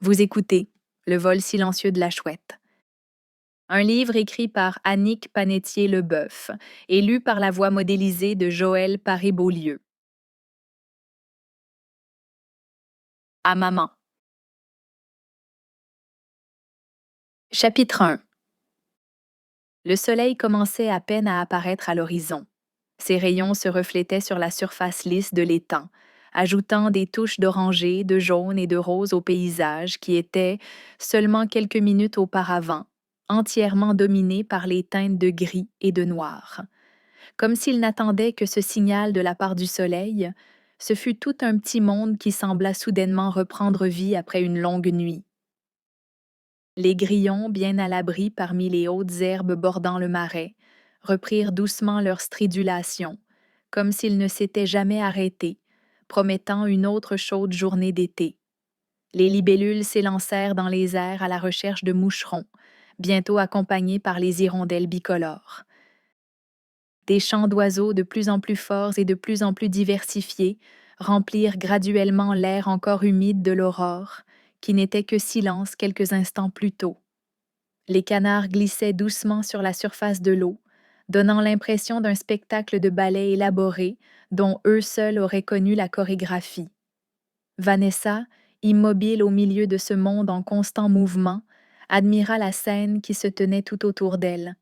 Vous écoutez Le vol silencieux de la chouette, un livre écrit par Annick Panetier-Leboeuf et lu par la voix modélisée de Joël Paré-Beaulieu. À maman. Chapitre 1. Le soleil commençait à peine à apparaître à l'horizon. Ses rayons se reflétaient sur la surface lisse de l'étang, ajoutant des touches d'orangé, de jaune et de rose au paysage qui était, seulement quelques minutes auparavant, entièrement dominé par les teintes de gris et de noir. Comme s'il n'attendait que ce signal de la part du soleil, ce fut tout un petit monde qui sembla soudainement reprendre vie après une longue nuit. Les grillons, bien à l'abri parmi les hautes herbes bordant le marais, reprirent doucement leur stridulation, comme s'ils ne s'étaient jamais arrêtés, promettant une autre chaude journée d'été. Les libellules s'élancèrent dans les airs à la recherche de moucherons, bientôt accompagnés par les hirondelles bicolores. Des chants d'oiseaux de plus en plus forts et de plus en plus diversifiés remplirent graduellement l'air encore humide de l'aurore, qui n'était que silence quelques instants plus tôt. Les canards glissaient doucement sur la surface de l'eau, donnant l'impression d'un spectacle de ballet élaboré dont eux seuls auraient connu la chorégraphie. Vanessa, immobile au milieu de ce monde en constant mouvement, admira la scène qui se tenait tout autour d'elle.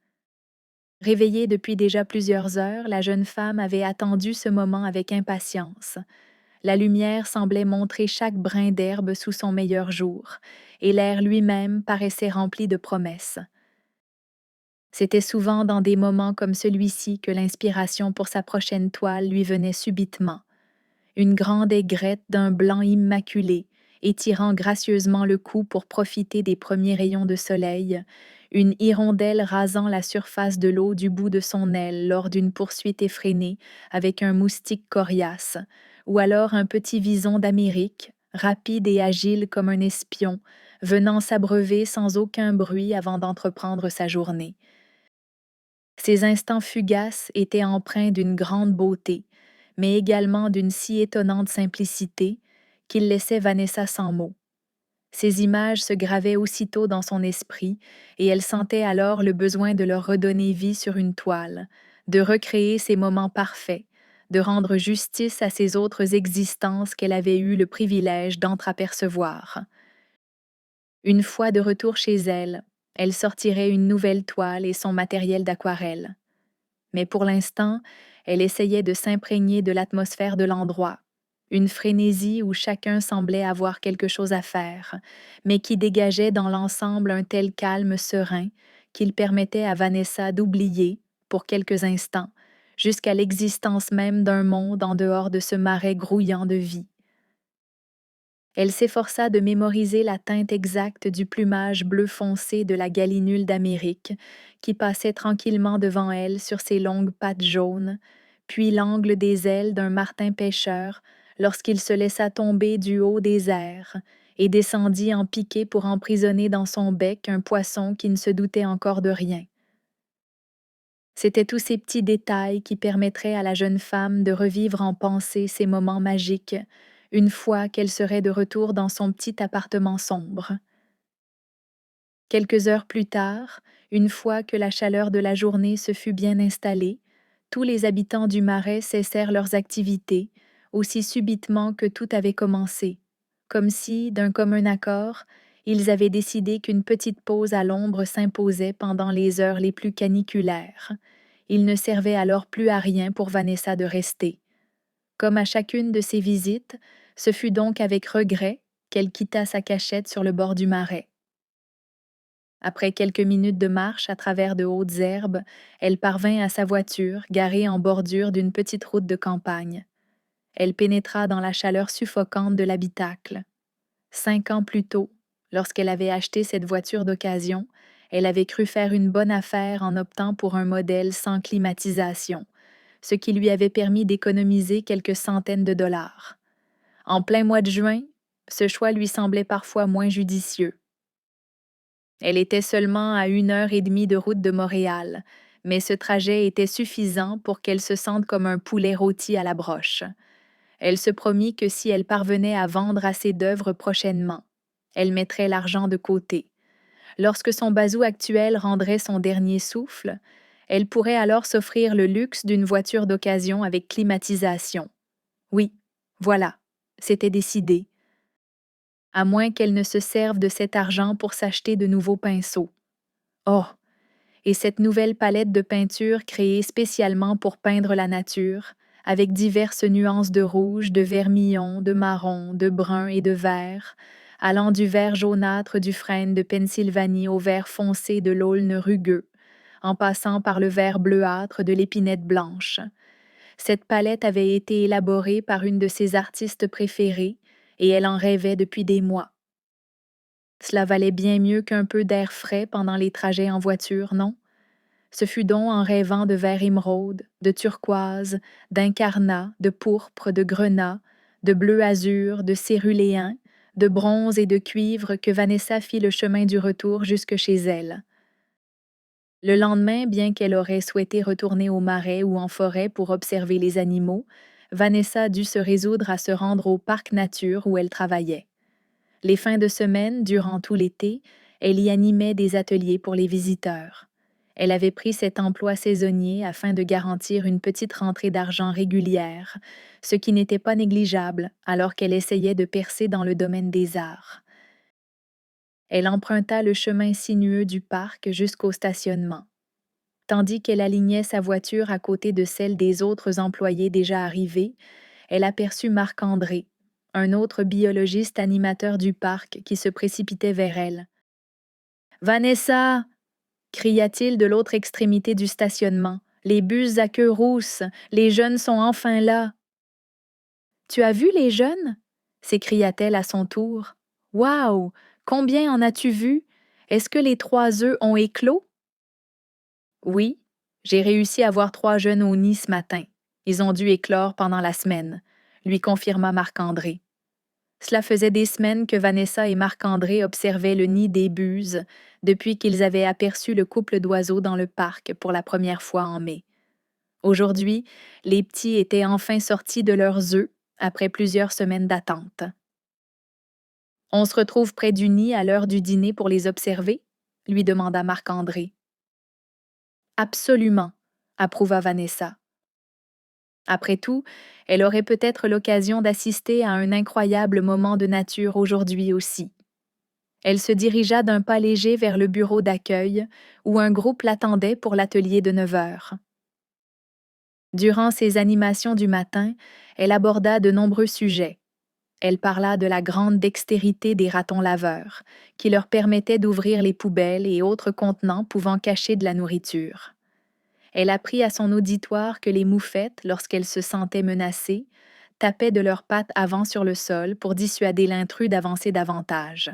Réveillée depuis déjà plusieurs heures, la jeune femme avait attendu ce moment avec impatience. La lumière semblait montrer chaque brin d'herbe sous son meilleur jour, et l'air lui-même paraissait rempli de promesses. C'était souvent dans des moments comme celui-ci que l'inspiration pour sa prochaine toile lui venait subitement. Une grande aigrette d'un blanc immaculé, étirant gracieusement le cou pour profiter des premiers rayons de soleil, une hirondelle rasant la surface de l'eau du bout de son aile lors d'une poursuite effrénée avec un moustique coriace, ou alors un petit vison d'Amérique, rapide et agile comme un espion, venant s'abreuver sans aucun bruit avant d'entreprendre sa journée. Ces instants fugaces étaient empreints d'une grande beauté, mais également d'une si étonnante simplicité qu'il laissait Vanessa sans mots. Ces images se gravaient aussitôt dans son esprit, et elle sentait alors le besoin de leur redonner vie sur une toile, de recréer ces moments parfaits, de rendre justice à ces autres existences qu'elle avait eu le privilège d'entr'apercevoir. Une fois de retour chez elle, elle sortirait une nouvelle toile et son matériel d'aquarelle. Mais pour l'instant, elle essayait de s'imprégner de l'atmosphère de l'endroit, une frénésie où chacun semblait avoir quelque chose à faire, mais qui dégageait dans l'ensemble un tel calme serein qu'il permettait à Vanessa d'oublier, pour quelques instants, jusqu'à l'existence même d'un monde en dehors de ce marais grouillant de vie. Elle s'efforça de mémoriser la teinte exacte du plumage bleu foncé de la gallinule d'Amérique, qui passait tranquillement devant elle sur ses longues pattes jaunes, puis l'angle des ailes d'un martin pêcheur lorsqu'il se laissa tomber du haut des airs et descendit en piqué pour emprisonner dans son bec un poisson qui ne se doutait encore de rien. C'étaient tous ces petits détails qui permettraient à la jeune femme de revivre en pensée ces moments magiques, une fois qu'elle serait de retour dans son petit appartement sombre. Quelques heures plus tard, une fois que la chaleur de la journée se fut bien installée, tous les habitants du marais cessèrent leurs activités, aussi subitement que tout avait commencé, comme si, d'un commun accord, ils avaient décidé qu'une petite pause à l'ombre s'imposait pendant les heures les plus caniculaires. Il ne servait alors plus à rien pour Vanessa de rester. Comme à chacune de ses visites, ce fut donc avec regret qu'elle quitta sa cachette sur le bord du marais. Après quelques minutes de marche à travers de hautes herbes, elle parvint à sa voiture, garée en bordure d'une petite route de campagne. Elle pénétra dans la chaleur suffocante de l'habitacle. 5 ans plus tôt, lorsqu'elle avait acheté cette voiture d'occasion, elle avait cru faire une bonne affaire en optant pour un modèle sans climatisation, ce qui lui avait permis d'économiser quelques centaines de dollars. En plein mois de juin, ce choix lui semblait parfois moins judicieux. Elle était seulement à 1 heure et demie de route de Montréal, mais ce trajet était suffisant pour qu'elle se sente comme un poulet rôti à la broche. Elle se promit que si elle parvenait à vendre assez d'œuvres prochainement, Elle mettrait l'argent de côté. Lorsque son bazou actuel rendrait son dernier souffle, elle pourrait alors s'offrir le luxe d'une voiture d'occasion avec climatisation. Oui, voilà, c'était décidé. À moins qu'elle ne se serve de cet argent pour s'acheter de nouveaux pinceaux. Oh, et cette nouvelle palette de peinture créée spécialement pour peindre la nature, avec diverses nuances de rouge, de vermillon, de marron, de brun et de vert, allant du vert jaunâtre du frêne de Pennsylvanie au vert foncé de l'aulne rugueux, en passant par le vert bleuâtre de l'épinette blanche. Cette palette avait été élaborée par une de ses artistes préférées, et elle en rêvait depuis des mois. Cela valait bien mieux qu'un peu d'air frais pendant les trajets en voiture, non? Ce fut donc en rêvant de vert émeraude, de turquoise, d'incarnat, de pourpre, de grenat, de bleu azur, de céruléen, de bronze et de cuivre que Vanessa fit le chemin du retour jusque chez elle. Le lendemain, bien qu'elle aurait souhaité retourner au marais ou en forêt pour observer les animaux, Vanessa dut se résoudre à se rendre au parc nature où elle travaillait. Les fins de semaine, durant tout l'été, elle y animait des ateliers pour les visiteurs. Elle avait pris cet emploi saisonnier afin de garantir une petite rentrée d'argent régulière, ce qui n'était pas négligeable alors qu'elle essayait de percer dans le domaine des arts. Elle emprunta le chemin sinueux du parc jusqu'au stationnement. Tandis qu'elle alignait sa voiture à côté de celle des autres employés déjà arrivés, elle aperçut Marc-André, un autre biologiste animateur du parc qui se précipitait vers elle. « Vanessa !» cria-t-il de l'autre extrémité du stationnement. « Les bus à queue rousse, les jeunes sont enfin là. »« Tu as vu les jeunes ?» s'écria-t-elle à son tour. « Waouh! Combien en as-tu vu? Est-ce que les 3 œufs ont éclos? » « Oui, j'ai réussi à voir 3 jeunes au nid ce matin. Ils ont dû éclore pendant la semaine, » lui confirma Marc-André. Cela faisait des semaines que Vanessa et Marc-André observaient le nid des buses depuis qu'ils avaient aperçu le couple d'oiseaux dans le parc pour la première fois en mai. Aujourd'hui, les petits étaient enfin sortis de leurs œufs après plusieurs semaines d'attente. « On se retrouve près du nid à l'heure du dîner pour les observer? » lui demanda Marc-André. « Absolument, » approuva Vanessa. Après tout, elle aurait peut-être l'occasion d'assister à un incroyable moment de nature aujourd'hui aussi. Elle se dirigea d'un pas léger vers le bureau d'accueil, où un groupe l'attendait pour l'atelier de 9 heures. Durant ses animations du matin, elle aborda de nombreux sujets. Elle parla de la grande dextérité des ratons laveurs, qui leur permettait d'ouvrir les poubelles et autres contenants pouvant cacher de la nourriture. Elle apprit à son auditoire que les moufettes, lorsqu'elles se sentaient menacées, tapaient de leurs pattes avant sur le sol pour dissuader l'intrus d'avancer davantage.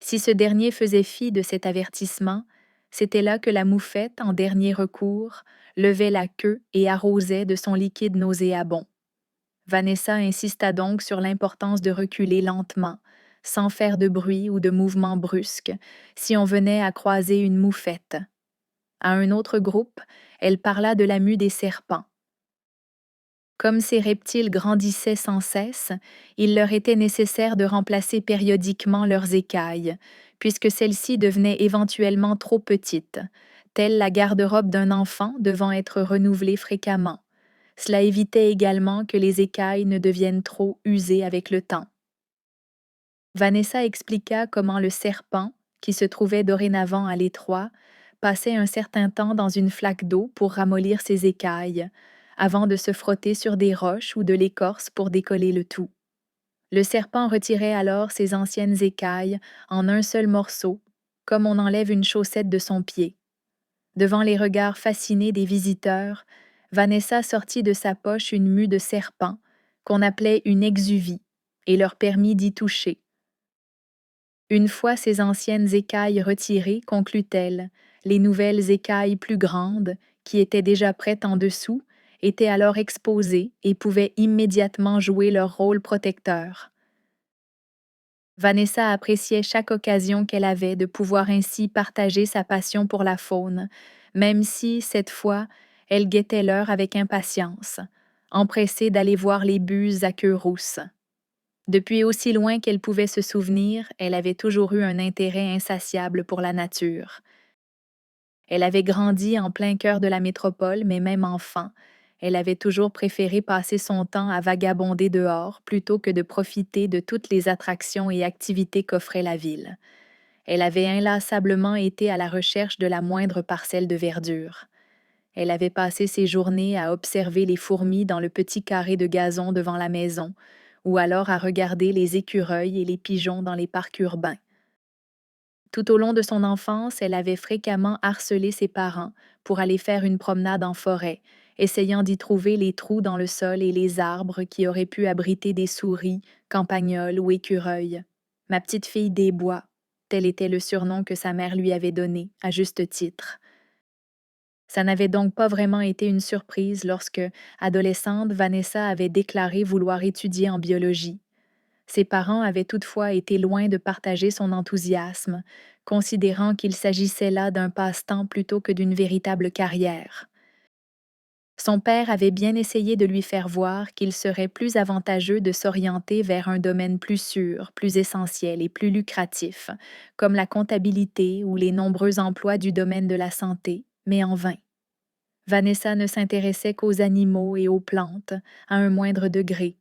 Si ce dernier faisait fi de cet avertissement, c'était là que la moufette, en dernier recours, levait la queue et arrosait de son liquide nauséabond. Vanessa insista donc sur l'importance de reculer lentement, sans faire de bruit ou de mouvement brusque, si on venait à croiser une moufette. À un autre groupe, elle parla de la mue des serpents. Comme ces reptiles grandissaient sans cesse, il leur était nécessaire de remplacer périodiquement leurs écailles, puisque celles-ci devenaient éventuellement trop petites, telle la garde-robe d'un enfant devant être renouvelée fréquemment. Cela évitait également que les écailles ne deviennent trop usées avec le temps. Vanessa expliqua comment le serpent, qui se trouvait dorénavant à l'étroit, passait un certain temps dans une flaque d'eau pour ramollir ses écailles, avant de se frotter sur des roches ou de l'écorce pour décoller le tout. Le serpent retirait alors ses anciennes écailles en un seul morceau, comme on enlève une chaussette de son pied. Devant les regards fascinés des visiteurs, Vanessa sortit de sa poche une mue de serpent, qu'on appelait une exuvie, et leur permit d'y toucher. Une fois ces anciennes écailles retirées, conclut-elle, les nouvelles écailles plus grandes, qui étaient déjà prêtes en dessous, étaient alors exposées et pouvaient immédiatement jouer leur rôle protecteur. Vanessa appréciait chaque occasion qu'elle avait de pouvoir ainsi partager sa passion pour la faune, même si, cette fois, elle guettait l'heure avec impatience, empressée d'aller voir les buses à queue rousse. Depuis aussi loin qu'elle pouvait se souvenir, elle avait toujours eu un intérêt insatiable pour la nature. Elle avait grandi en plein cœur de la métropole, mais même enfant, elle avait toujours préféré passer son temps à vagabonder dehors plutôt que de profiter de toutes les attractions et activités qu'offrait la ville. Elle avait inlassablement été à la recherche de la moindre parcelle de verdure. Elle avait passé ses journées à observer les fourmis dans le petit carré de gazon devant la maison, ou alors à regarder les écureuils et les pigeons dans les parcs urbains. Tout au long de son enfance, elle avait fréquemment harcelé ses parents pour aller faire une promenade en forêt, essayant d'y trouver les trous dans le sol et les arbres qui auraient pu abriter des souris, campagnols ou écureuils. Ma petite fille des bois, tel était le surnom que sa mère lui avait donné, à juste titre. Ça n'avait donc pas vraiment été une surprise lorsque, adolescente, Vanessa avait déclaré vouloir étudier en biologie. Ses parents avaient toutefois été loin de partager son enthousiasme, considérant qu'il s'agissait là d'un passe-temps plutôt que d'une véritable carrière. Son père avait bien essayé de lui faire voir qu'il serait plus avantageux de s'orienter vers un domaine plus sûr, plus essentiel et plus lucratif, comme la comptabilité ou les nombreux emplois du domaine de la santé, mais en vain. Vanessa ne s'intéressait qu'aux animaux et aux plantes, à un moindre degré.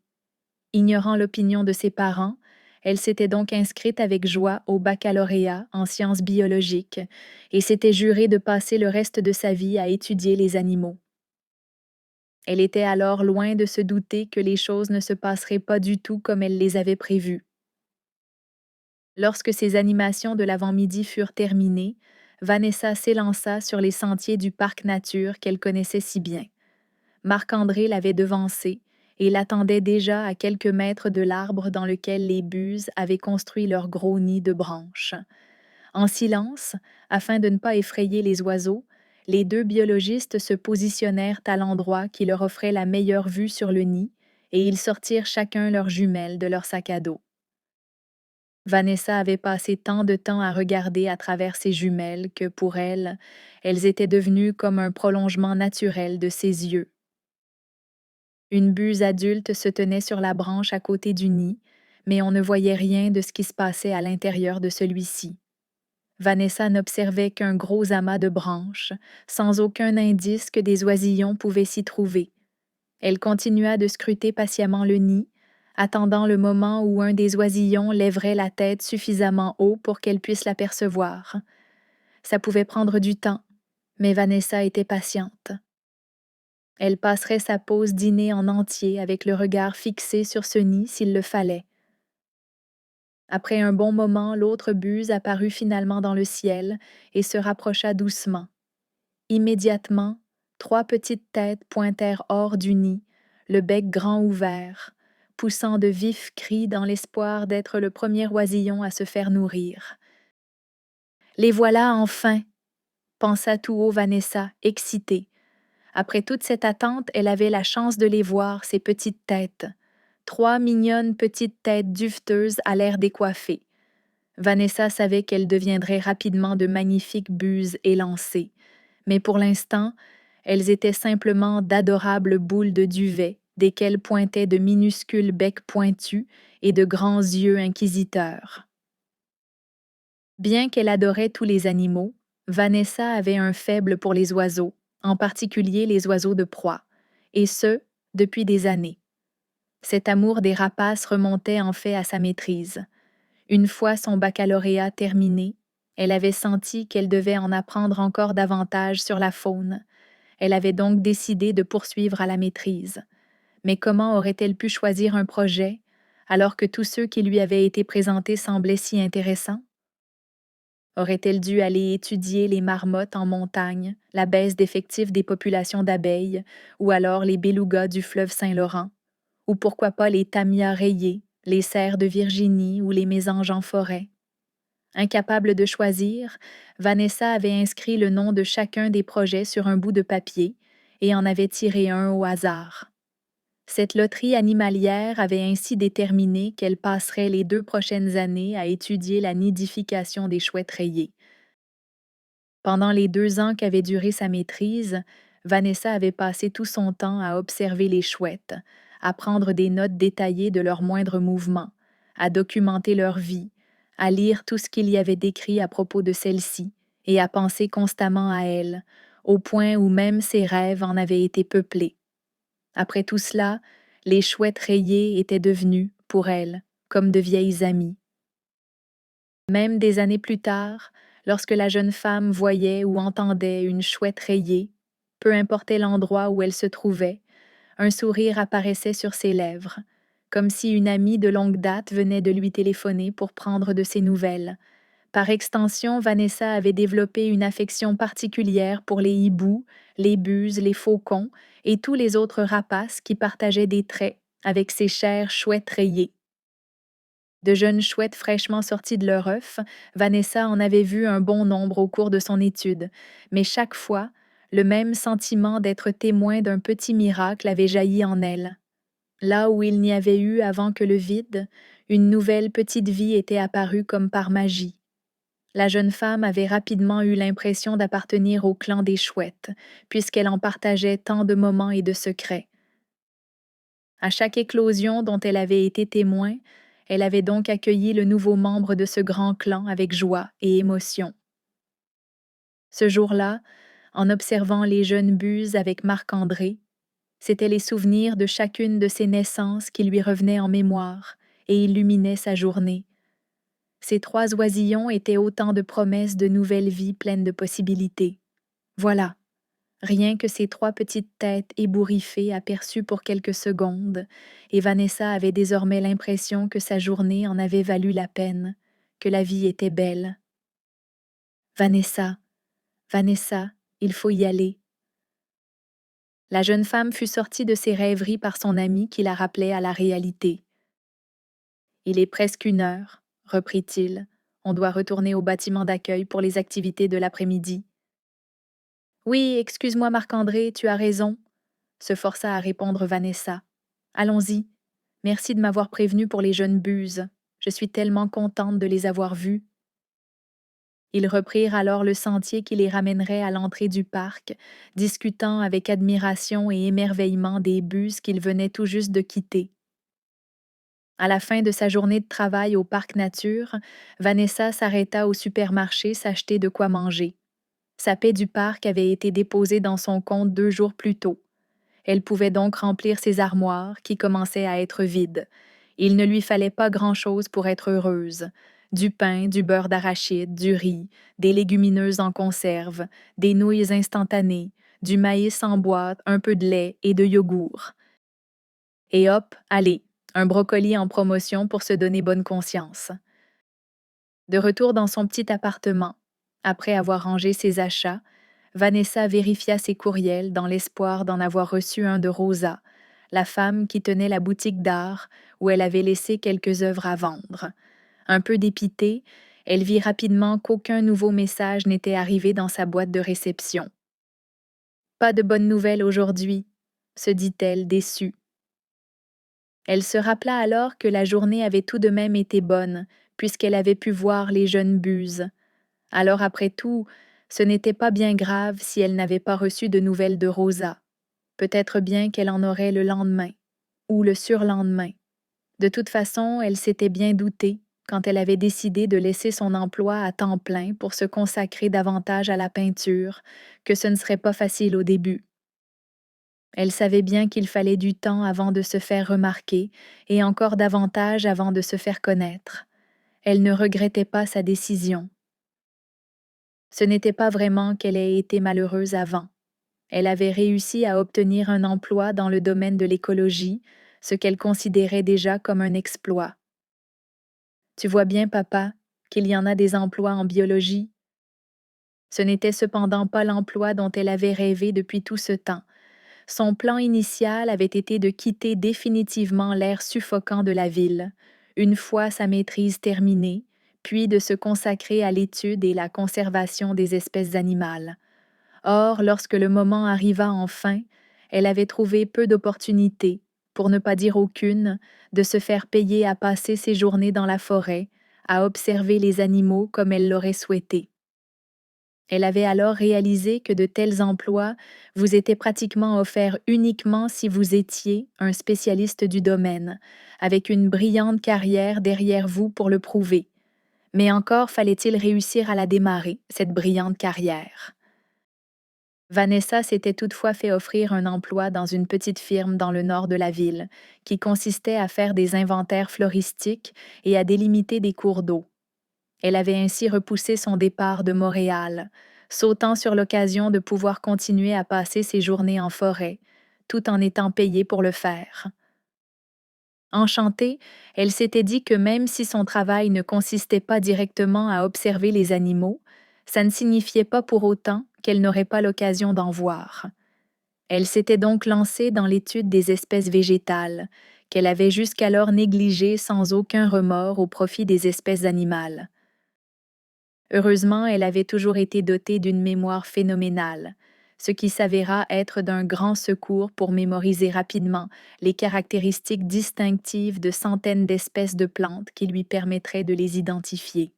Ignorant l'opinion de ses parents, elle s'était donc inscrite avec joie au baccalauréat en sciences biologiques et s'était jurée de passer le reste de sa vie à étudier les animaux. Elle était alors loin de se douter que les choses ne se passeraient pas du tout comme elle les avait prévues. Lorsque ses animations de l'avant-midi furent terminées, Vanessa s'élança sur les sentiers du parc nature qu'elle connaissait si bien. Marc-André l'avait devancée et l'attendait déjà à quelques mètres de l'arbre dans lequel les buses avaient construit leur gros nid de branches. En silence, afin de ne pas effrayer les oiseaux, les deux biologistes se positionnèrent à l'endroit qui leur offrait la meilleure vue sur le nid, et ils sortirent chacun leurs jumelles de leur sac à dos. Vanessa avait passé tant de temps à regarder à travers ses jumelles que, pour elle, elles étaient devenues comme un prolongement naturel de ses yeux. Une buse adulte se tenait sur la branche à côté du nid, mais on ne voyait rien de ce qui se passait à l'intérieur de celui-ci. Vanessa n'observait qu'un gros amas de branches, sans aucun indice que des oisillons pouvaient s'y trouver. Elle continua de scruter patiemment le nid, attendant le moment où un des oisillons lèverait la tête suffisamment haut pour qu'elle puisse l'apercevoir. Ça pouvait prendre du temps, mais Vanessa était patiente. Elle passerait sa pause dîner en entier avec le regard fixé sur ce nid s'il le fallait. Après un bon moment, l'autre buse apparut finalement dans le ciel et se rapprocha doucement. Immédiatement, trois petites têtes pointèrent hors du nid, le bec grand ouvert, poussant de vifs cris dans l'espoir d'être le premier oisillon à se faire nourrir. Les voilà enfin, pensa tout haut Vanessa, excitée. Après toute cette attente, elle avait la chance de les voir, ces petites têtes. Trois mignonnes petites têtes duveteuses à l'air décoiffées. Vanessa savait qu'elles deviendraient rapidement de magnifiques buses élancées, mais pour l'instant, elles étaient simplement d'adorables boules de duvet, desquelles pointaient de minuscules becs pointus et de grands yeux inquisiteurs. Bien qu'elle adorait tous les animaux, Vanessa avait un faible pour les oiseaux, en particulier les oiseaux de proie, et ce, depuis des années. Cet amour des rapaces remontait en fait à sa maîtrise. Une fois son baccalauréat terminé, elle avait senti qu'elle devait en apprendre encore davantage sur la faune. Elle avait donc décidé de poursuivre à la maîtrise. Mais comment aurait-elle pu choisir un projet alors que tous ceux qui lui avaient été présentés semblaient si intéressants? Aurait-elle dû aller étudier les marmottes en montagne, la baisse d'effectifs des populations d'abeilles, ou alors les belugas du fleuve Saint-Laurent? Ou pourquoi pas les tamias rayés, les cerfs de Virginie ou les mésanges en forêt? Incapable de choisir, Vanessa avait inscrit le nom de chacun des projets sur un bout de papier et en avait tiré un au hasard. Cette loterie animalière avait ainsi déterminé qu'elle passerait les 2 prochaines années à étudier la nidification des chouettes rayées. Pendant les 2 ans qu'avait duré sa maîtrise, Vanessa avait passé tout son temps à observer les chouettes, à prendre des notes détaillées de leurs moindres mouvements, à documenter leur vie, à lire tout ce qu'il y avait d'écrit à propos de celle-ci et à penser constamment à elle, au point où même ses rêves en avaient été peuplés. Après tout cela, les chouettes rayées étaient devenues, pour elle, comme de vieilles amies. Même des années plus tard, lorsque la jeune femme voyait ou entendait une chouette rayée, peu importait l'endroit où elle se trouvait, un sourire apparaissait sur ses lèvres, comme si une amie de longue date venait de lui téléphoner pour prendre de ses nouvelles. Par extension, Vanessa avait développé une affection particulière pour les hiboux, les buses, les faucons et tous les autres rapaces qui partageaient des traits avec ces chères chouettes rayées. De jeunes chouettes fraîchement sorties de leur œuf, Vanessa en avait vu un bon nombre au cours de son étude, mais chaque fois, le même sentiment d'être témoin d'un petit miracle avait jailli en elle. Là où il n'y avait eu avant que le vide, une nouvelle petite vie était apparue comme par magie. La jeune femme avait rapidement eu l'impression d'appartenir au clan des chouettes, puisqu'elle en partageait tant de moments et de secrets. À chaque éclosion dont elle avait été témoin, elle avait donc accueilli le nouveau membre de ce grand clan avec joie et émotion. Ce jour-là, en observant les jeunes buses avec Marc-André, c'étaient les souvenirs de chacune de ses naissances qui lui revenaient en mémoire et illuminaient sa journée. Ces 3 oisillons étaient autant de promesses de nouvelles vies pleines de possibilités. Voilà, rien que ces 3 petites têtes ébouriffées aperçues pour quelques secondes, et Vanessa avait désormais l'impression que sa journée en avait valu la peine, que la vie était belle. Vanessa, Vanessa, il faut y aller. La jeune femme fut sortie de ses rêveries par son ami qui la rappelait à la réalité. Il est presque 1 heure, reprit-il. On doit retourner au bâtiment d'accueil pour les activités de l'après-midi. Oui, excuse-moi Marc-André, tu as raison, se força à répondre Vanessa. Allons-y. Merci de m'avoir prévenu pour les jeunes buses. Je suis tellement contente de les avoir vues. Ils reprirent alors le sentier qui les ramènerait à l'entrée du parc, discutant avec admiration et émerveillement des buses qu'ils venaient tout juste de quitter. À la fin de sa journée de travail au parc nature, Vanessa s'arrêta au supermarché s'acheter de quoi manger. Sa paie du parc avait été déposée dans son compte 2 jours plus tôt. Elle pouvait donc remplir ses armoires, qui commençaient à être vides. Il ne lui fallait pas grand-chose pour être heureuse. Du pain, du beurre d'arachide, du riz, des légumineuses en conserve, des nouilles instantanées, du maïs en boîte, un peu de lait et de yogourt. Et hop, allez, un brocoli en promotion pour se donner bonne conscience. De retour dans son petit appartement, après avoir rangé ses achats, Vanessa vérifia ses courriels dans l'espoir d'en avoir reçu un de Rosa, la femme qui tenait la boutique d'art où elle avait laissé quelques œuvres à vendre. Un peu dépitée, elle vit rapidement qu'aucun nouveau message n'était arrivé dans sa boîte de réception. Pas de bonnes nouvelles aujourd'hui, se dit-elle déçue. Elle se rappela alors que la journée avait tout de même été bonne, puisqu'elle avait pu voir les jeunes buses. Alors après tout, ce n'était pas bien grave si elle n'avait pas reçu de nouvelles de Rosa. Peut-être bien qu'elle en aurait le lendemain, ou le surlendemain. De toute façon, elle s'était bien doutée, quand elle avait décidé de laisser son emploi à temps plein pour se consacrer davantage à la peinture, que ce ne serait pas facile au début. Elle savait bien qu'il fallait du temps avant de se faire remarquer et encore davantage avant de se faire connaître. Elle ne regrettait pas sa décision. Ce n'était pas vraiment qu'elle ait été malheureuse avant. Elle avait réussi à obtenir un emploi dans le domaine de l'écologie, ce qu'elle considérait déjà comme un exploit. Tu vois bien, papa, qu'il y en a des emplois en biologie. Ce n'était cependant pas l'emploi dont elle avait rêvé depuis tout ce temps. Son plan initial avait été de quitter définitivement l'air suffocant de la ville, une fois sa maîtrise terminée, puis de se consacrer à l'étude et la conservation des espèces animales. Or, lorsque le moment arriva enfin, elle avait trouvé peu d'opportunités, pour ne pas dire aucune, de se faire payer à passer ses journées dans la forêt, à observer les animaux comme elle l'aurait souhaité. Elle avait alors réalisé que de tels emplois vous étaient pratiquement offerts uniquement si vous étiez un spécialiste du domaine, avec une brillante carrière derrière vous pour le prouver. Mais encore fallait-il réussir à la démarrer, cette brillante carrière. Vanessa s'était toutefois fait offrir un emploi dans une petite firme dans le nord de la ville, qui consistait à faire des inventaires floristiques et à délimiter des cours d'eau. Elle avait ainsi repoussé son départ de Montréal, sautant sur l'occasion de pouvoir continuer à passer ses journées en forêt, tout en étant payée pour le faire. Enchantée, elle s'était dit que même si son travail ne consistait pas directement à observer les animaux, ça ne signifiait pas pour autant qu'elle n'aurait pas l'occasion d'en voir. Elle s'était donc lancée dans l'étude des espèces végétales, qu'elle avait jusqu'alors négligées sans aucun remords au profit des espèces animales. Heureusement, elle avait toujours été dotée d'une mémoire phénoménale, ce qui s'avéra être d'un grand secours pour mémoriser rapidement les caractéristiques distinctives de centaines d'espèces de plantes qui lui permettraient de les identifier.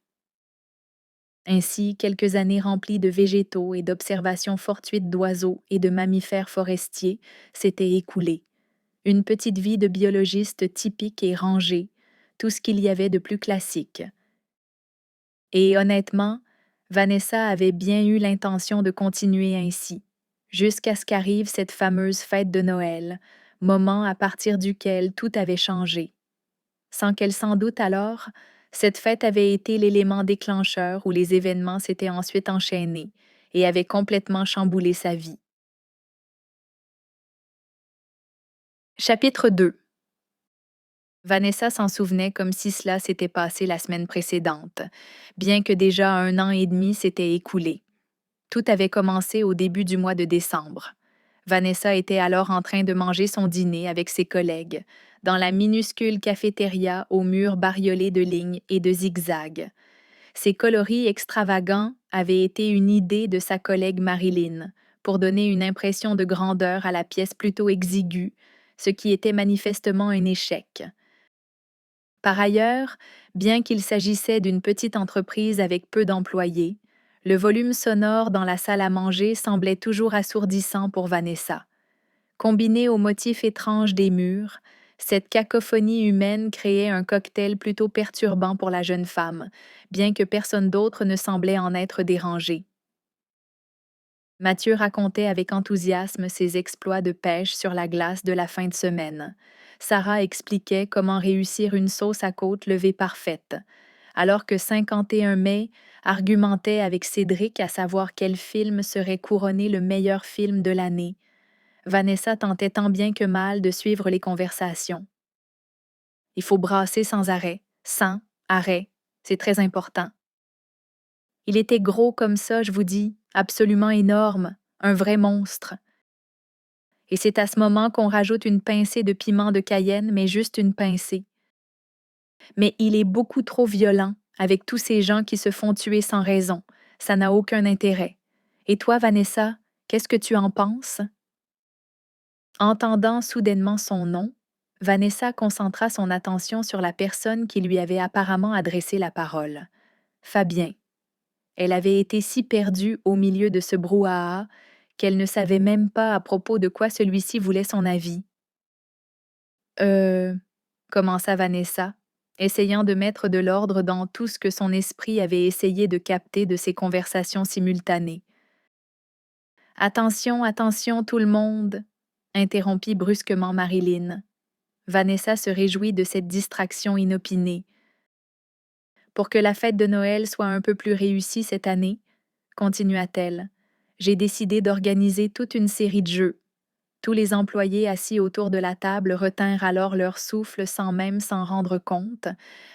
Ainsi, quelques années remplies de végétaux et d'observations fortuites d'oiseaux et de mammifères forestiers s'étaient écoulées. Une petite vie de biologiste typique et rangée, tout ce qu'il y avait de plus classique. Et honnêtement, Vanessa avait bien eu l'intention de continuer ainsi, jusqu'à ce qu'arrive cette fameuse fête de Noël, moment à partir duquel tout avait changé. Sans qu'elle s'en doute alors, cette fête avait été l'élément déclencheur où les événements s'étaient ensuite enchaînés et avaient complètement chamboulé sa vie. Chapitre 2. Vanessa s'en souvenait comme si cela s'était passé la semaine précédente, bien que déjà 1 an et demi s'était écoulé. Tout avait commencé au début du mois de décembre. Vanessa était alors en train de manger son dîner avec ses collègues, dans la minuscule cafétéria aux murs bariolés de lignes et de zigzags. Ces coloris extravagants avaient été une idée de sa collègue Marilyn, pour donner une impression de grandeur à la pièce plutôt exiguë, ce qui était manifestement un échec. Par ailleurs, bien qu'il s'agissait d'une petite entreprise avec peu d'employés, le volume sonore dans la salle à manger semblait toujours assourdissant pour Vanessa. Combiné aux motifs étranges des murs, cette cacophonie humaine créait un cocktail plutôt perturbant pour la jeune femme, bien que personne d'autre ne semblait en être dérangé. Mathieu racontait avec enthousiasme ses exploits de pêche sur la glace de la fin de semaine. Sarah expliquait comment réussir une sauce à côte levée parfaite, alors que 51 mai argumentait avec Cédric à savoir quel film serait couronné le meilleur film de l'année. Vanessa tentait tant bien que mal de suivre les conversations. Il faut brasser sans arrêt, sans arrêt, c'est très important. Il était gros comme ça, je vous dis, absolument énorme, un vrai monstre. Et c'est à ce moment qu'on rajoute une pincée de piment de Cayenne, mais juste une pincée. Mais il est beaucoup trop violent, avec tous ces gens qui se font tuer sans raison. Ça n'a aucun intérêt. Et toi, Vanessa, qu'est-ce que tu en penses? Entendant soudainement son nom, Vanessa concentra son attention sur la personne qui lui avait apparemment adressé la parole. Fabien. Elle avait été si perdue au milieu de ce brouhaha qu'elle ne savait même pas à propos de quoi celui-ci voulait son avis. Euh, commença Vanessa, essayant de mettre de l'ordre dans tout ce que son esprit avait essayé de capter de ces conversations simultanées. Attention, attention, tout le monde, interrompit brusquement Marilyn. Vanessa se réjouit de cette distraction inopinée. Pour que la fête de Noël soit un peu plus réussie cette année, continua-t-elle, j'ai décidé d'organiser toute une série de jeux. Tous les employés assis autour de la table retinrent alors leur souffle sans même s'en rendre compte,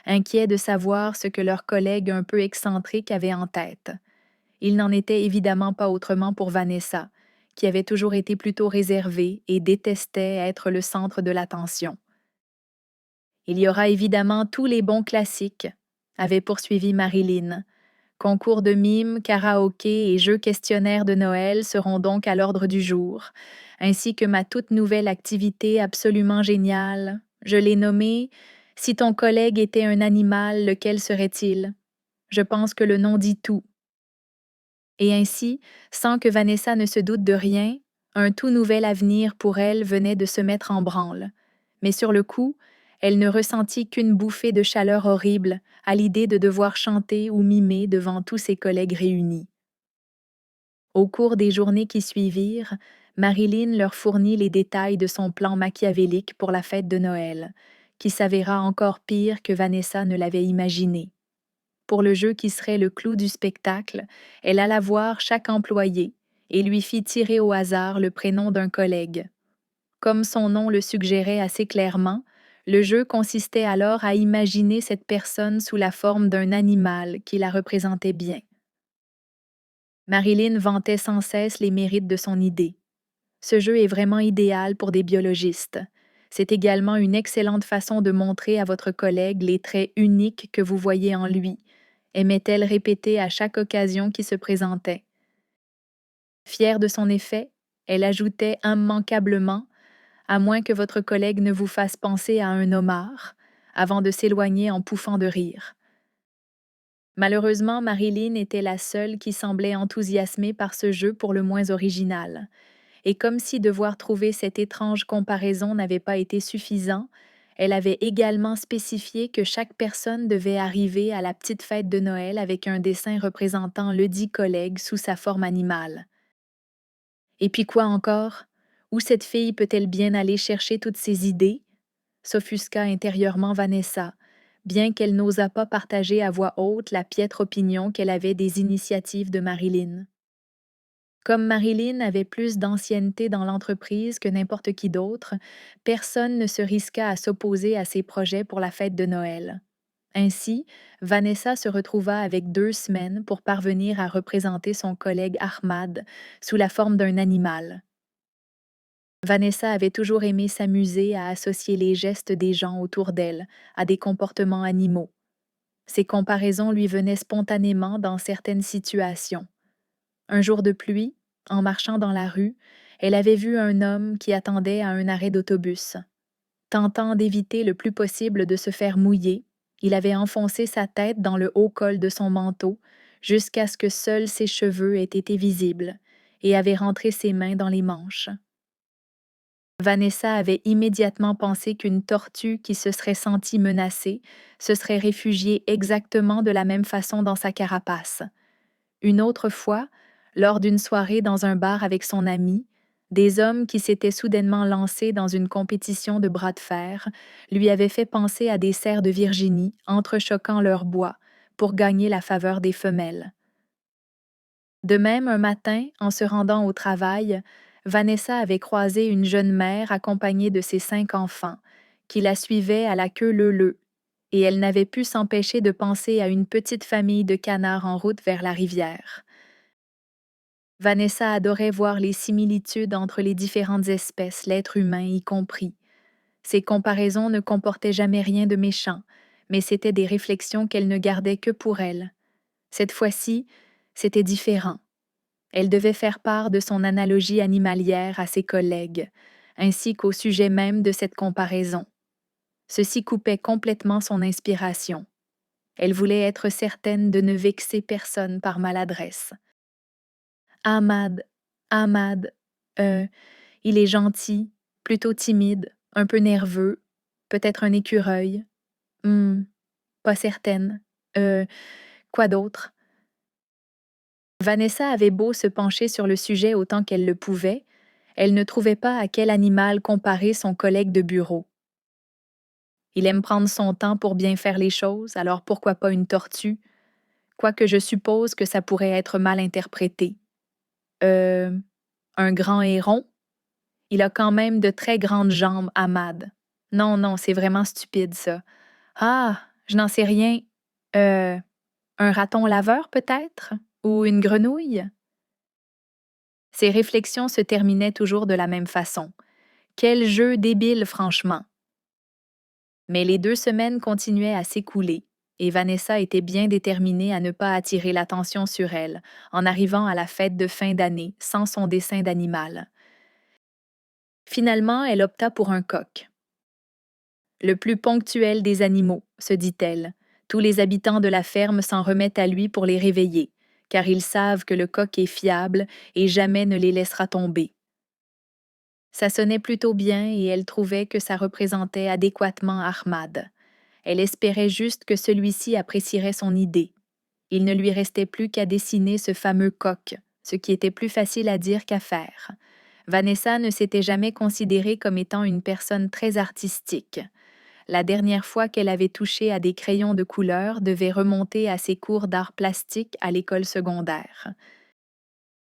inquiets de savoir ce que leur collègue un peu excentrique avait en tête. Il n'en était évidemment pas autrement pour Vanessa, qui avait toujours été plutôt réservée et détestait être le centre de l'attention. Il y aura évidemment tous les bons classiques, avait poursuivi Marilyn. Concours de mime, karaoké et jeux questionnaires de Noël seront donc à l'ordre du jour, ainsi que ma toute nouvelle activité absolument géniale. Je l'ai nommée « Si ton collègue était un animal, lequel serait-il » Je pense que le nom dit tout. Et ainsi, sans que Vanessa ne se doute de rien, un tout nouvel avenir pour elle venait de se mettre en branle. Mais sur le coup, elle ne ressentit qu'une bouffée de chaleur horrible à l'idée de devoir chanter ou mimer devant tous ses collègues réunis. Au cours des journées qui suivirent, Marilyn leur fournit les détails de son plan machiavélique pour la fête de Noël, qui s'avéra encore pire que Vanessa ne l'avait imaginé. Pour le jeu qui serait le clou du spectacle, elle alla voir chaque employé et lui fit tirer au hasard le prénom d'un collègue. Comme son nom le suggérait assez clairement, le jeu consistait alors à imaginer cette personne sous la forme d'un animal qui la représentait bien. Marilyn vantait sans cesse les mérites de son idée. Ce jeu est vraiment idéal pour des biologistes. C'est également une excellente façon de montrer à votre collègue les traits uniques que vous voyez en lui, aimait-elle répéter à chaque occasion qui se présentait. Fière de son effet, elle ajoutait immanquablement, à moins que votre collègue ne vous fasse penser à un homard, avant de s'éloigner en pouffant de rire. Malheureusement, Marilyn était la seule qui semblait enthousiasmée par ce jeu pour le moins original. Et comme si devoir trouver cette étrange comparaison n'avait pas été suffisant, elle avait également spécifié que chaque personne devait arriver à la petite fête de Noël avec un dessin représentant ledit collègue sous sa forme animale. Et puis quoi encore? Où cette fille peut-elle bien aller chercher toutes ces idées? S'offusqua intérieurement Vanessa, bien qu'elle n'osât pas partager à voix haute la piètre opinion qu'elle avait des initiatives de Marilyn. Comme Marilyn avait plus d'ancienneté dans l'entreprise que n'importe qui d'autre, personne ne se risqua à s'opposer à ses projets pour la fête de Noël. Ainsi, Vanessa se retrouva avec 2 semaines pour parvenir à représenter son collègue Ahmad sous la forme d'un animal. Vanessa avait toujours aimé s'amuser à associer les gestes des gens autour d'elle à des comportements animaux. Ces comparaisons lui venaient spontanément dans certaines situations. Un jour de pluie, en marchant dans la rue, elle avait vu un homme qui attendait à un arrêt d'autobus. Tentant d'éviter le plus possible de se faire mouiller, il avait enfoncé sa tête dans le haut col de son manteau jusqu'à ce que seuls ses cheveux aient été visibles et avait rentré ses mains dans les manches. Vanessa avait immédiatement pensé qu'une tortue qui se serait sentie menacée se serait réfugiée exactement de la même façon dans sa carapace. Une autre fois, lors d'une soirée dans un bar avec son ami, des hommes qui s'étaient soudainement lancés dans une compétition de bras de fer lui avaient fait penser à des cerfs de Virginie entrechoquant leur bois pour gagner la faveur des femelles. De même, un matin, en se rendant au travail, Vanessa avait croisé une jeune mère accompagnée de ses 5 enfants, qui la suivaient à la queue leu-leu, et elle n'avait pu s'empêcher de penser à une petite famille de canards en route vers la rivière. Vanessa adorait voir les similitudes entre les différentes espèces, l'être humain y compris. Ces comparaisons ne comportaient jamais rien de méchant, mais c'étaient des réflexions qu'elle ne gardait que pour elle. Cette fois-ci, c'était différent. Elle devait faire part de son analogie animalière à ses collègues, ainsi qu'au sujet même de cette comparaison. Ceci coupait complètement son inspiration. Elle voulait être certaine de ne vexer personne par maladresse. Ahmad, Ahmad, il est gentil, plutôt timide, un peu nerveux, peut-être un écureuil. Pas certaine. Quoi d'autre? Vanessa avait beau se pencher sur le sujet autant qu'elle le pouvait, elle ne trouvait pas à quel animal comparer son collègue de bureau. Il aime prendre son temps pour bien faire les choses, alors pourquoi pas une tortue? Quoique je suppose que ça pourrait être mal interprété. Un grand héron? Il a quand même de très grandes jambes, Ahmad. Non, non, c'est vraiment stupide, ça. Ah, je n'en sais rien. Euh, un raton laveur, peut-être? Ou une grenouille? Ses réflexions se terminaient toujours de la même façon. Quel jeu débile, franchement! Mais les 2 semaines continuaient à s'écouler, et Vanessa était bien déterminée à ne pas attirer l'attention sur elle, en arrivant à la fête de fin d'année sans son dessin d'animal. Finalement, elle opta pour un coq. Le plus ponctuel des animaux, se dit-elle. Tous les habitants de la ferme s'en remettent à lui pour les réveiller, car ils savent que le coq est fiable et jamais ne les laissera tomber. Ça sonnait plutôt bien et elle trouvait que ça représentait adéquatement Ahmad. Elle espérait juste que celui-ci apprécierait son idée. Il ne lui restait plus qu'à dessiner ce fameux coq, ce qui était plus facile à dire qu'à faire. Vanessa ne s'était jamais considérée comme étant une personne très artistique. La dernière fois qu'elle avait touché à des crayons de couleur devait remonter à ses cours d'art plastique à l'école secondaire.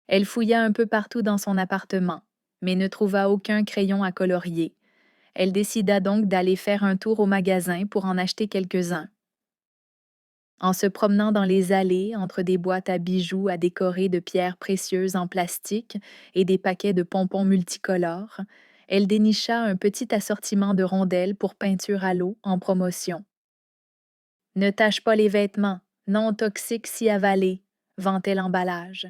Elle fouilla un peu partout dans son appartement, mais ne trouva aucun crayon à colorier. Elle décida donc d'aller faire un tour au magasin pour en acheter quelques-uns. En se promenant dans les allées, entre des boîtes à bijoux à décorer de pierres précieuses en plastique et des paquets de pompons multicolores, elle dénicha un petit assortiment de rondelles pour peinture à l'eau en promotion. Ne tâche pas les vêtements, non toxiques si avalés, vantait l'emballage.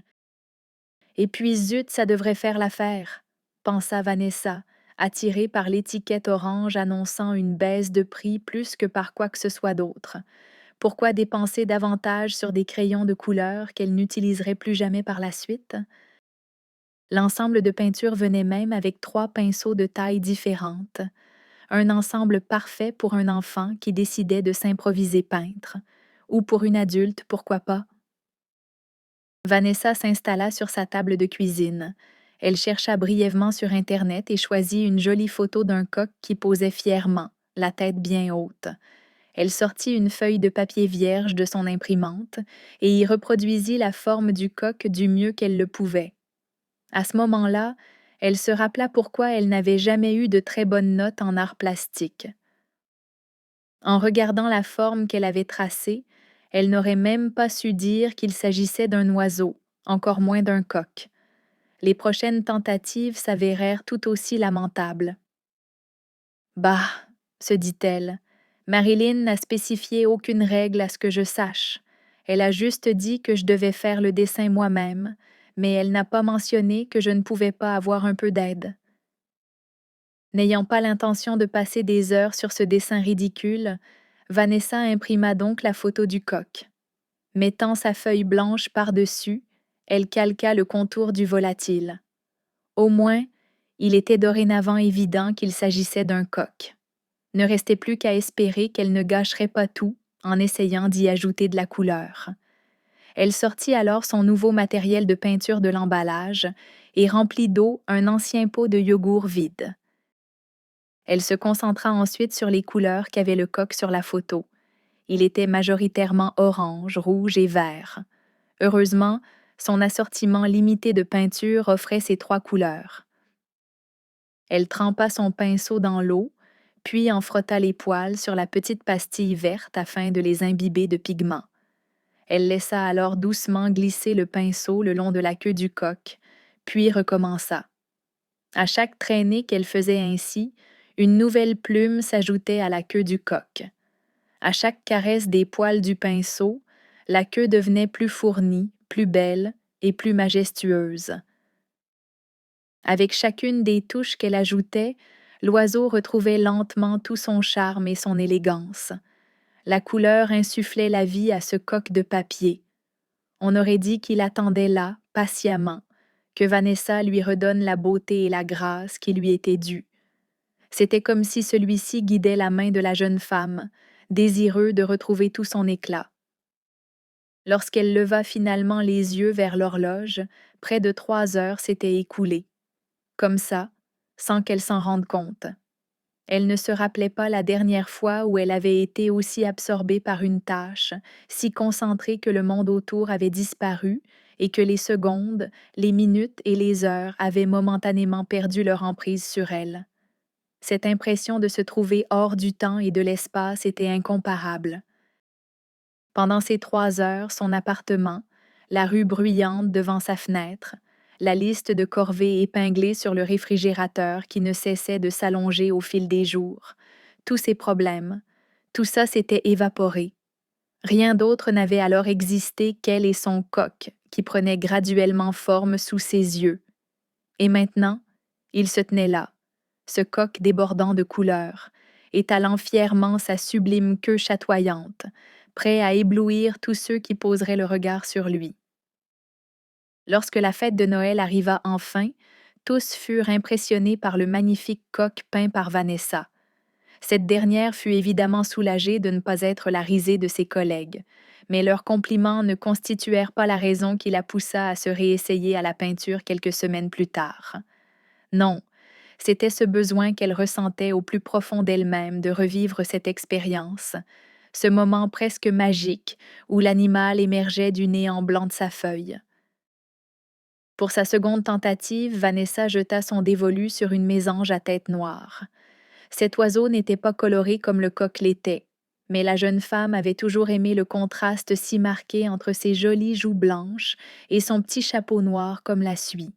Et puis zut, ça devrait faire l'affaire, pensa Vanessa, attirée par l'étiquette orange annonçant une baisse de prix plus que par quoi que ce soit d'autre. Pourquoi dépenser davantage sur des crayons de couleur qu'elle n'utiliserait plus jamais par la suite? L'ensemble de peinture venait même avec 3 pinceaux de tailles différentes, un ensemble parfait pour un enfant qui décidait de s'improviser peintre, ou pour une adulte, pourquoi pas. Vanessa s'installa sur sa table de cuisine. Elle chercha brièvement sur Internet et choisit une jolie photo d'un coq qui posait fièrement, la tête bien haute. Elle sortit une feuille de papier vierge de son imprimante et y reproduisit la forme du coq du mieux qu'elle le pouvait. À ce moment-là, elle se rappela pourquoi elle n'avait jamais eu de très bonnes notes en art plastique. En regardant la forme qu'elle avait tracée, elle n'aurait même pas su dire qu'il s'agissait d'un oiseau, encore moins d'un coq. Les prochaines tentatives s'avérèrent tout aussi lamentables. Bah, se dit-elle, Marilyn n'a spécifié aucune règle à ce que je sache. Elle a juste dit que je devais faire le dessin moi-même, mais elle n'a pas mentionné que je ne pouvais pas avoir un peu d'aide. N'ayant pas l'intention de passer des heures sur ce dessin ridicule, Vanessa imprima donc la photo du coq. Mettant sa feuille blanche par-dessus, elle calqua le contour du volatile. Au moins, il était dorénavant évident qu'il s'agissait d'un coq. Ne restait plus qu'à espérer qu'elle ne gâcherait pas tout en essayant d'y ajouter de la couleur. Elle sortit alors son nouveau matériel de peinture de l'emballage et remplit d'eau un ancien pot de yogourt vide. Elle se concentra ensuite sur les couleurs qu'avait le coq sur la photo. Il était majoritairement orange, rouge et vert. Heureusement, son assortiment limité de peinture offrait ces 3 couleurs. Elle trempa son pinceau dans l'eau, puis en frotta les poils sur la petite pastille verte afin de les imbiber de pigments. Elle laissa alors doucement glisser le pinceau le long de la queue du coq, puis recommença. À chaque traînée qu'elle faisait ainsi, une nouvelle plume s'ajoutait à la queue du coq. À chaque caresse des poils du pinceau, la queue devenait plus fournie, plus belle et plus majestueuse. Avec chacune des touches qu'elle ajoutait, l'oiseau retrouvait lentement tout son charme et son élégance. La couleur insufflait la vie à ce coq de papier. On aurait dit qu'il attendait là, patiemment, que Vanessa lui redonne la beauté et la grâce qui lui étaient dues. C'était comme si celui-ci guidait la main de la jeune femme, désireux de retrouver tout son éclat. Lorsqu'elle leva finalement les yeux vers l'horloge, près de 3 heures s'étaient écoulées. Comme ça, sans qu'elle s'en rende compte. Elle ne se rappelait pas la dernière fois où elle avait été aussi absorbée par une tâche, si concentrée que le monde autour avait disparu et que les secondes, les minutes et les heures avaient momentanément perdu leur emprise sur elle. Cette impression de se trouver hors du temps et de l'espace était incomparable. Pendant ces 3 heures, son appartement, la rue bruyante devant sa fenêtre, la liste de corvées épinglées sur le réfrigérateur qui ne cessait de s'allonger au fil des jours, tous ces problèmes, tout ça s'était évaporé. Rien d'autre n'avait alors existé qu'elle et son coq qui prenait graduellement forme sous ses yeux. Et maintenant, il se tenait là, ce coq débordant de couleurs, étalant fièrement sa sublime queue chatoyante, prêt à éblouir tous ceux qui poseraient le regard sur lui. Lorsque la fête de Noël arriva enfin, tous furent impressionnés par le magnifique coq peint par Vanessa. Cette dernière fut évidemment soulagée de ne pas être la risée de ses collègues, mais leurs compliments ne constituèrent pas la raison qui la poussa à se réessayer à la peinture quelques semaines plus tard. Non, c'était ce besoin qu'elle ressentait au plus profond d'elle-même de revivre cette expérience, ce moment presque magique où l'animal émergeait du néant blanc de sa feuille. Pour sa seconde tentative, Vanessa jeta son dévolu sur une mésange à tête noire. Cet oiseau n'était pas coloré comme le coq l'était, mais la jeune femme avait toujours aimé le contraste si marqué entre ses jolies joues blanches et son petit chapeau noir comme la suie.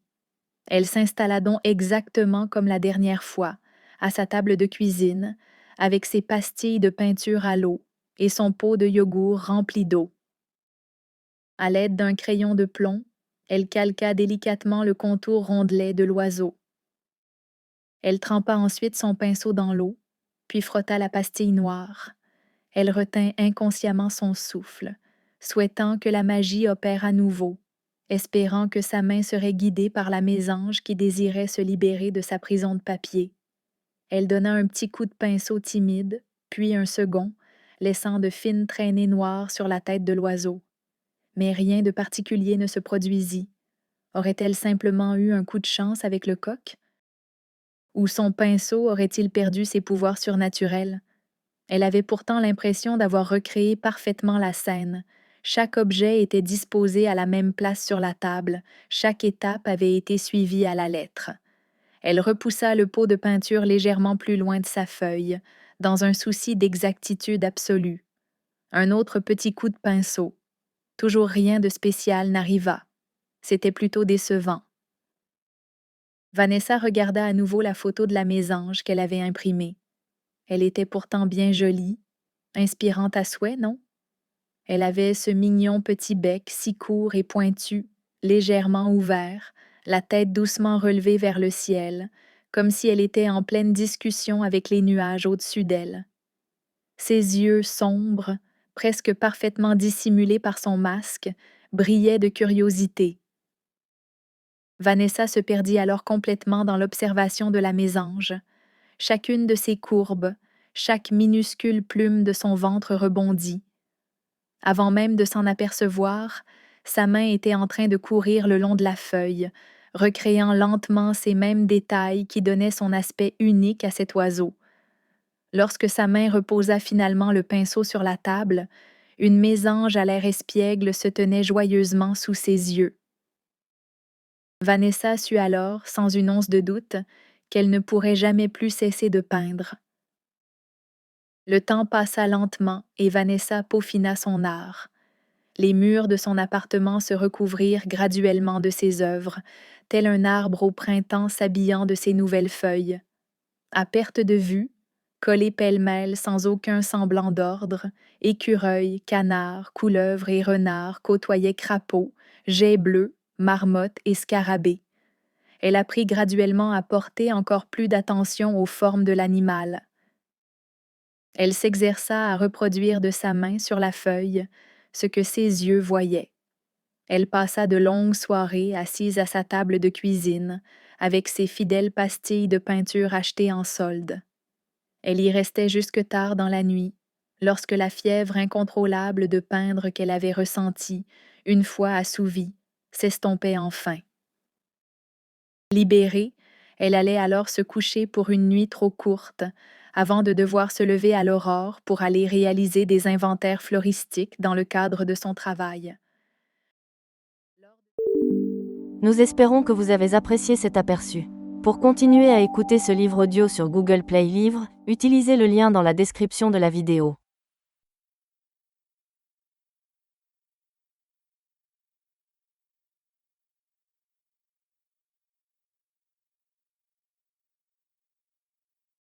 Elle s'installa donc exactement comme la dernière fois, à sa table de cuisine, avec ses pastilles de peinture à l'eau et son pot de yogourt rempli d'eau. À l'aide d'un crayon de plomb, elle calqua délicatement le contour rondelet de l'oiseau. Elle trempa ensuite son pinceau dans l'eau, puis frotta la pastille noire. Elle retint inconsciemment son souffle, souhaitant que la magie opère à nouveau, espérant que sa main serait guidée par la mésange qui désirait se libérer de sa prison de papier. Elle donna un petit coup de pinceau timide, puis un second, laissant de fines traînées noires sur la tête de l'oiseau. Mais rien de particulier ne se produisit. Aurait-elle simplement eu un coup de chance avec le coq? Ou son pinceau aurait-il perdu ses pouvoirs surnaturels? Elle avait pourtant l'impression d'avoir recréé parfaitement la scène. Chaque objet était disposé à la même place sur la table, chaque étape avait été suivie à la lettre. Elle repoussa le pot de peinture légèrement plus loin de sa feuille, dans un souci d'exactitude absolue. Un autre petit coup de pinceau. Toujours rien de spécial n'arriva. C'était plutôt décevant. Vanessa regarda à nouveau la photo de la mésange qu'elle avait imprimée. Elle était pourtant bien jolie, inspirante à souhait, non? Elle avait ce mignon petit bec si court et pointu, légèrement ouvert, la tête doucement relevée vers le ciel, comme si elle était en pleine discussion avec les nuages au-dessus d'elle. Ses yeux sombres, presque parfaitement dissimulés par son masque, brillaient de curiosité. Vanessa se perdit alors complètement dans l'observation de la mésange. Chacune de ses courbes, chaque minuscule plume de son ventre rebondit. Avant même de s'en apercevoir, sa main était en train de courir le long de la feuille, recréant lentement ces mêmes détails qui donnaient son aspect unique à cet oiseau. Lorsque sa main reposa finalement le pinceau sur la table, une mésange à l'air espiègle se tenait joyeusement sous ses yeux. Vanessa sut alors, sans une once de doute, qu'elle ne pourrait jamais plus cesser de peindre. Le temps passa lentement et Vanessa peaufina son art. Les murs de son appartement se recouvrirent graduellement de ses œuvres, tel un arbre au printemps s'habillant de ses nouvelles feuilles. À perte de vue, collés pêle-mêle sans aucun semblant d'ordre, écureuils, canards, couleuvres et renards côtoyaient crapauds, geais bleus, marmottes et scarabées. Elle apprit graduellement à porter encore plus d'attention aux formes de l'animal. Elle s'exerça à reproduire de sa main sur la feuille ce que ses yeux voyaient. Elle passa de longues soirées assise à sa table de cuisine, avec ses fidèles pastilles de peinture achetées en solde. Elle y restait jusque tard dans la nuit, lorsque la fièvre incontrôlable de peindre qu'elle avait ressentie, une fois assouvie, s'estompait enfin. Libérée, elle allait alors se coucher pour une nuit trop courte, avant de devoir se lever à l'aurore pour aller réaliser des inventaires floristiques dans le cadre de son travail. Nous espérons que vous avez apprécié cet aperçu. Pour continuer à écouter ce livre audio sur Google Play Livres, utilisez le lien dans la description de la vidéo.